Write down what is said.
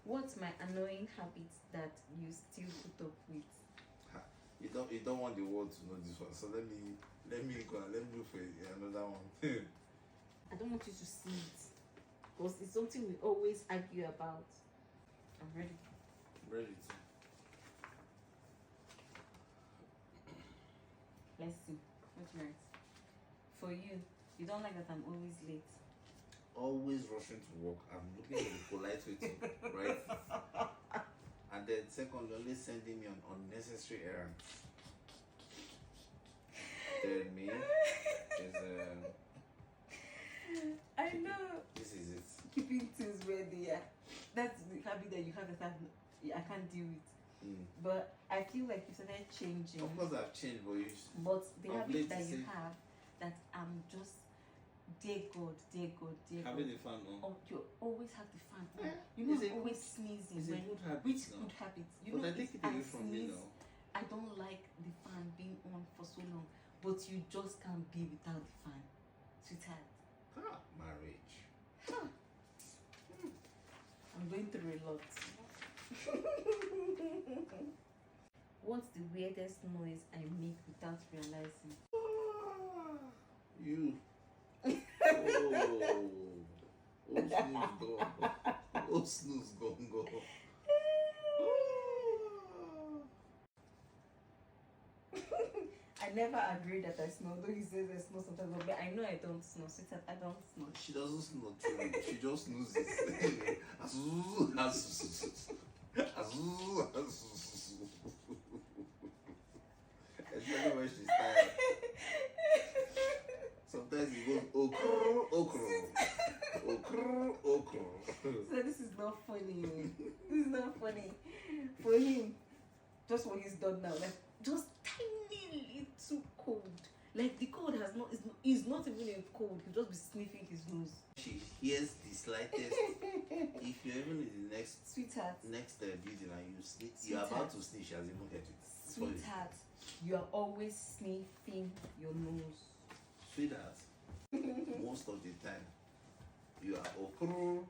What's my annoying habit that you still put up with? You don't want the world to know this one, so let me go and let me look for another one. I don't want you to see it because it's something we always argue about. I'm ready. Ready to. Let's see. What's right? For you, you don't like that I'm always late. Always rushing to work. I'm looking at the polite way to, right? And then second, always sending me on unnecessary errands. Then me is I know. This is it. Keeping things where they are. That's the habit that you have that I can't deal with. But I feel like you started changing. Of course, I've changed, but the habit that you have, that I'm just, dear God. Having the fan on. Oh, you always have the fan on. Yeah. You know, I'm always sneezing. It's a good habit. Which now. good habit? You But know, I take it away from you now. I don't like the fan being on for so long, but you just can't be without the fan, sweetheart. Marriage. I'm going through a lot. What's the weirdest noise I make without realizing? You. Oh, snooze gone. Go. I never agree that I snore, though he says I snore sometimes, but I know I don't snore. Sweetheart, I don't snore. She doesn't snore too. She just snoozes. Especially when she's tired. Sometimes it goes okro. So this is not funny. This is not funny. For him, just what he's done now, like just tiny little cold. Like the cold is not even a cold. He'll just be sniffing his nose. She hears the slightest. If you're even in the next building and you sneeze, you're about to sneeze, she has even heard it. Sweetheart, you are always sniffing your nose. Sweetheart, most of the time, you are okro.